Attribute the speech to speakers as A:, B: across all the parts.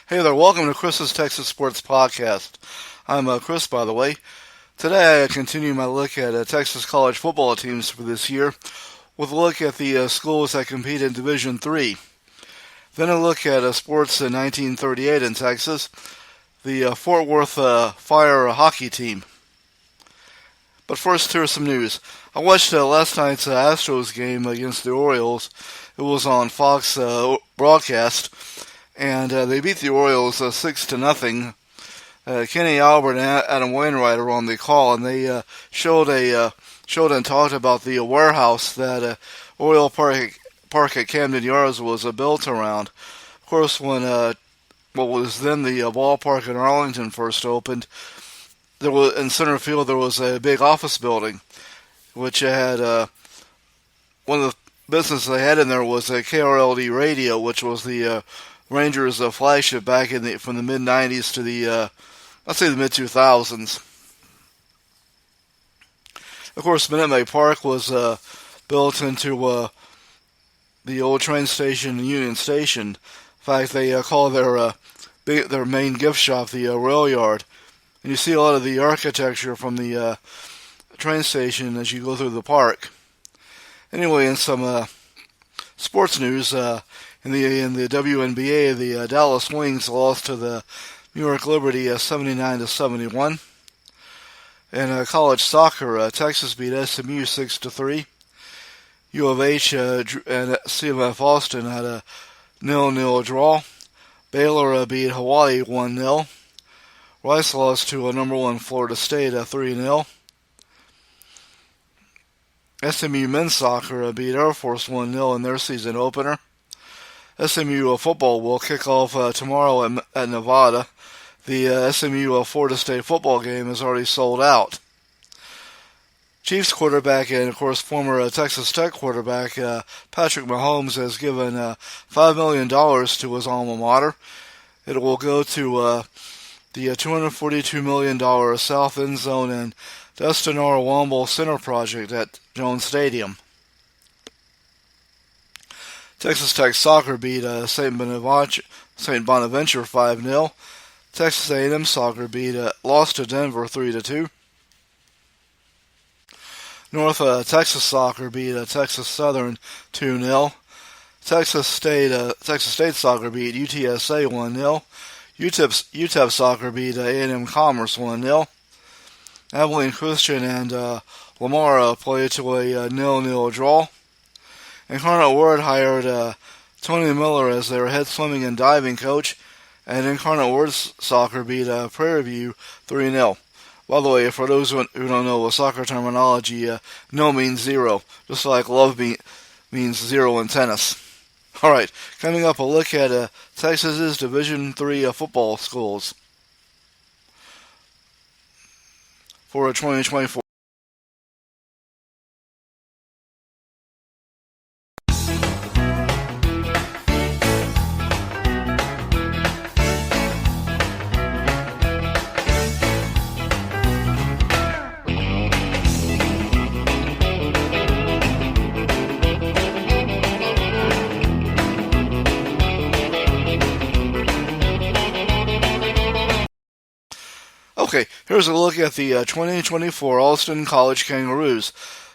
A: Hey there, welcome to Chris's Texas Sports Podcast. I'm Chris, by the way. Today I continue my look at Texas college football teams for this year with a look at the schools that compete in Division III. Then a look at sports in 1938 in Texas, the Fort Worth Fire hockey team. But first, here's some news. I watched last night's Astros game against the Orioles. It was on Fox broadcast, and they beat the Orioles 6-0. Kenny Albert and Adam Wainwright are on the call, and they showed and talked about the warehouse that Oriole Park at Camden Yards was built around. Of course, when what was then the ballpark in Arlington first opened, there was in center field there was a big office building, which had one of the businesses they had in there was a KRLD radio, which was the Rangers flagship back from the mid '90s to the let's say the mid 2000s. Of course, Minute Maid Park was built into the old train station, Union Station. In fact, they call their main gift shop the rail yard. And you see a lot of the architecture from the train station as you go through the park. Anyway, in some sports news, in the WNBA, the Dallas Wings lost to the New York Liberty 79-71. In college soccer, Texas beat SMU 6-3. U of H and CMF Austin had a 0-0 draw. Baylor beat Hawaii 1-0. Rice lost to number 1 Florida State 3-0. SMU men's soccer beat Air Force 1-0 in their season opener. SMU football will kick off tomorrow at Nevada. The SMU Florida State football game is already sold out. Chiefs quarterback and, of course, former Texas Tech quarterback Patrick Mahomes has given $5 million to his alma mater. It will go to the $242 million South End Zone and Dustin R. Womble Center project at Jones Stadium. Texas Tech soccer beat St. Bonaventure 5-0. Texas A&M soccer lost to Denver 3-2. North Texas soccer beat Texas Southern 2-0. Texas State soccer beat UTSA 1-0. UTEP soccer beat A&M Commerce 1-0. Abilene Christian and Lamar played to a 0-0 draw. Incarnate Word hired Tony Miller as their head swimming and diving coach, and Incarnate Word soccer beat Prairie View 3-0. By the way, for those who don't know soccer terminology, no means zero, just like love means zero in tennis. All right, coming up, a look at Texas's Division III football schools for 2024. Okay, here's a look at the 2024 Alston College Kangaroos.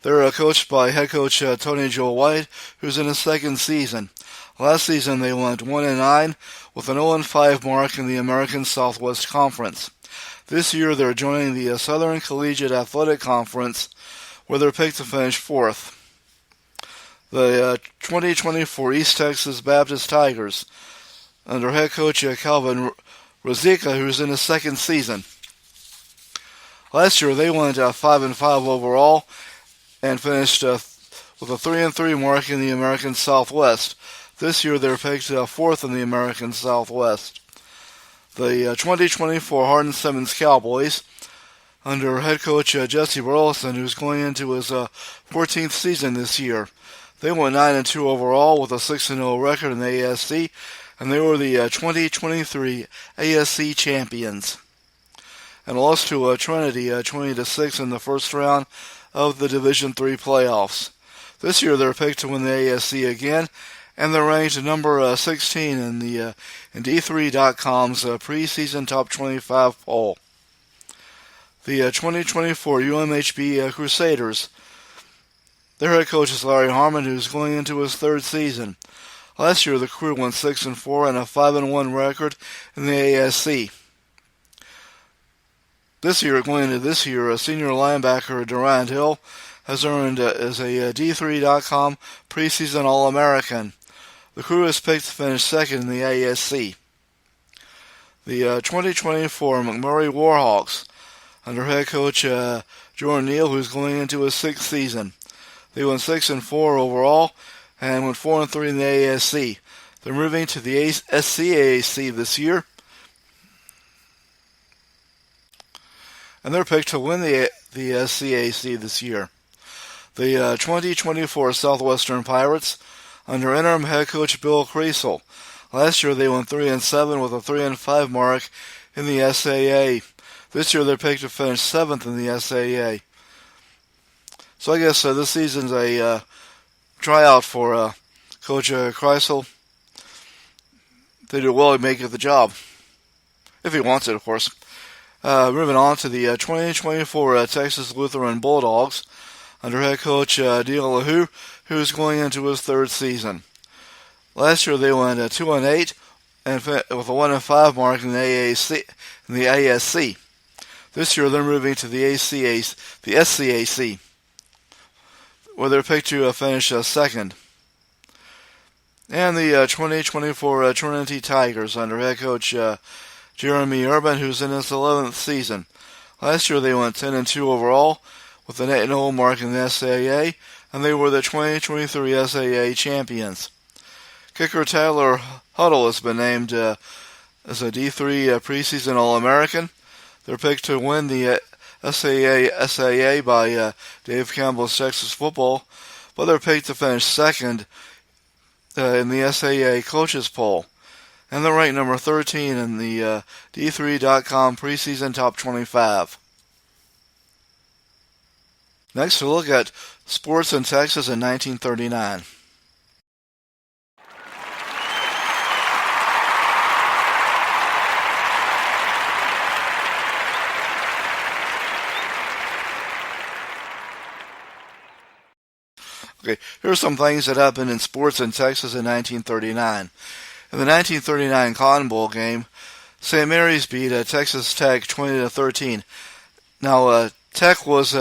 A: They're coached by head coach Tony Joe White, who's in his second season. Last season they went 1-9 with an 0-5 mark in the American Southwest Conference. This year they're joining the Southern Collegiate Athletic Conference, where they're picked to finish fourth. The 2024 East Texas Baptist Tigers, under head coach Calvin Rosica, who's in his second season. Last year they went 5-5 overall and finished with a 3-3 mark in the American Southwest. This year they're picked fourth in the American Southwest. The 2024 hardin-simmonscowboys, under head coach Jesse Burleson, who's going into his 14th season this year. They went 9-2 overall with a 6-0 record in the ASC, and they were the 2023 ASC champions. And lost to Trinity 20-6 in the first round of the Division III playoffs. This year they're picked to win the ASC again, and they're ranked number 16 in the in D3.com's preseason top 25 poll. The 2024 UMHB Crusaders. Their head coach is Larry Harmon, who's going into his third season. Last year, the Crew went 6-4 and a 5-1 record in the ASC. Going into this year, a senior linebacker Durant Hill has earned as a D3.com preseason All-American. The Crew is picked to finish second in the ASC. The 2024 McMurray Warhawks, under head coach Jordan Neal, who's going into his sixth season. They went 6-4 overall and went 4-3 in the ASC. They're moving to the SCAAC this year, and they're picked to win the SCAC this year. The 2024 Southwestern Pirates, under interim head coach Bill Creasel. Last year they went 3-7 with a 3-5 mark in the SAA. This year they're picked to finish 7th in the SAA. So I guess this season's a tryout for Coach Creasel. If they do well, he'd make it the job. If he wants it, of course. Moving on to the 2024 Texas Lutheran Bulldogs, under head coach Neil LaHoo, who's going into his third season. Last year they went 2-8 and with a 1-5 mark in the ASC. This year they're moving to the SCAC, where they're picked to finish second. And the 2024 Trinity Tigers, under head coach Jeremy Urban, who's in his 11th season. Last year they went 10-2 overall, with an 8-0 mark in the SAA, and they were the 2023 SAA champions. Kicker Tyler Huddle has been named as a D3 preseason All-American. They're picked to win the SAA by Dave Campbell's Texas Football, but they're picked to finish second in the SAA coaches poll. And they're ranked number 13 in the D3.com preseason top 25. Next, we'll look at sports in Texas in 1939. Okay, here are some things that happened in sports in Texas in 1939. In the 1939 Cotton Bowl game, St. Mary's beat Texas Tech 20-13. Now, Tech was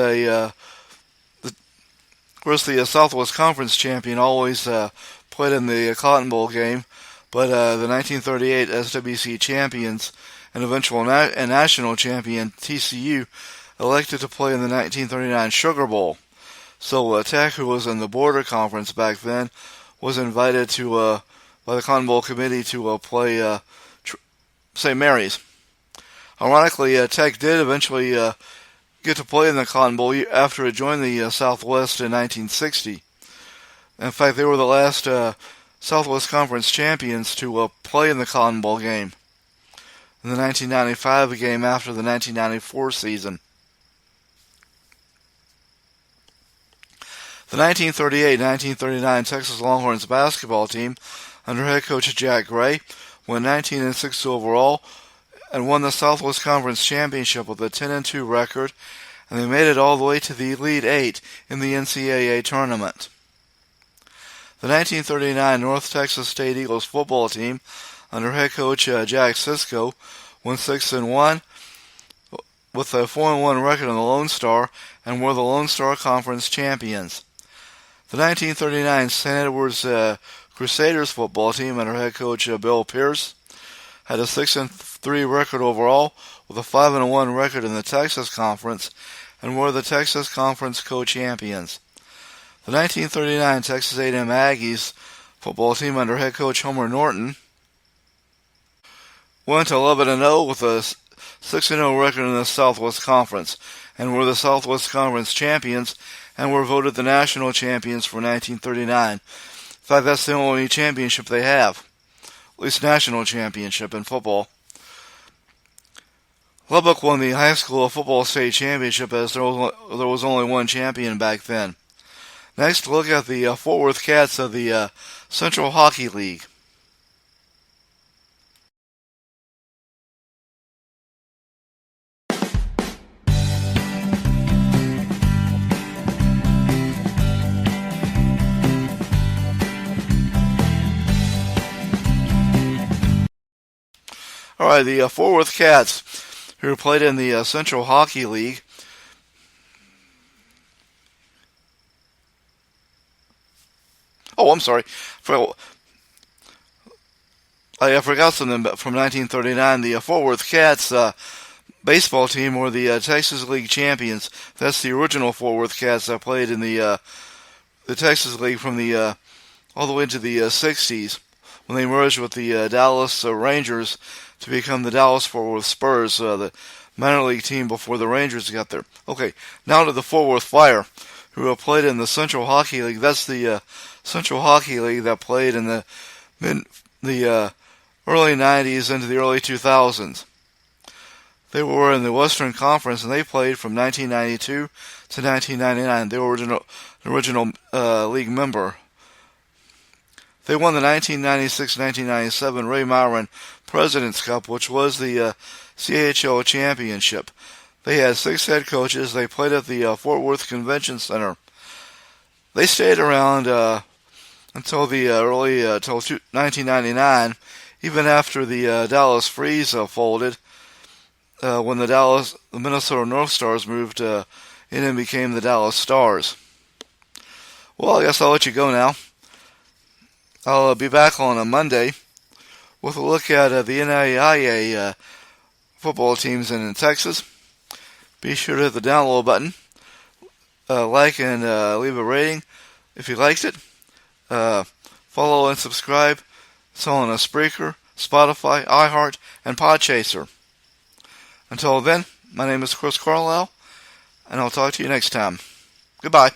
A: of course, the Southwest Conference champion, always played in the Cotton Bowl game, but the 1938 SWC champions and eventual national champion TCU elected to play in the 1939 Sugar Bowl. So Tech, who was in the Border Conference back then, was invited to by the Cotton Bowl committee to play St. Mary's. Ironically, Tech did eventually get to play in the Cotton Bowl after it joined the Southwest in 1960. In fact, they were the last Southwest Conference champions to play in the Cotton Bowl game in the 1995 game after the 1994 season. The 1938-1939 Texas Longhorns basketball team, under head coach Jack Gray, went 19-6 overall and won the Southwest Conference Championship with a 10-2 record, and they made it all the way to the Elite Eight in the NCAA tournament. The 1939 North Texas State Eagles football team, under head coach Jack Sisko, went 6-1 with a 4-1 record in the Lone Star and were the Lone Star Conference champions. The 1939 St. Edwards Crusaders football team, under head coach Bill Pierce, had a 6-3 record overall with a 5-1 record in the Texas Conference and were the Texas Conference co-champions. The 1939 Texas A&M Aggies football team, under head coach Homer Norton, went 11-0 with a 6-0 record in the Southwest Conference and were the Southwest Conference champions and were voted the national champions for 1939. In fact, that's the only championship they have, at least national championship in football. Lubbock won the high school football state championship as there was only one champion back then. Next, look at the Fort Worth Cats of the Central Hockey League. All right, the Fort Worth Cats, who played in the Central Hockey League. Oh, I'm sorry. I forgot something from 1939. The Fort Worth Cats baseball team were the Texas League champions. That's the original Fort Worth Cats that played in the Texas League from the all the way into the 60s when they merged with the Dallas Rangers to become the Dallas Fort Worth Spurs, the minor league team before the Rangers got there. Okay, now to the Fort Worth Fire, who played in the Central Hockey League. That's the Central Hockey League that played in the early 90s into the early 2000s. They were in the Western Conference, and they played from 1992 to 1999. They were the original league member. They won the 1996-1997 Ray Myron President's Cup, which was the CHL championship. They had 6 head coaches. They played at the Fort Worth Convention Center. They stayed around until the till 1999, even after the Dallas Freeze folded. When the Minnesota North Stars moved in and became the Dallas Stars. Well, I guess I'll let you go now. I'll be back on a Monday with a look at the NAIA football teams in Texas. Be sure to hit the download button, like and leave a rating if you liked it. Follow and subscribe. It's on Spreaker, Spotify, iHeart, and Podchaser. Until then, my name is Chris Carlisle, and I'll talk to you next time. Goodbye.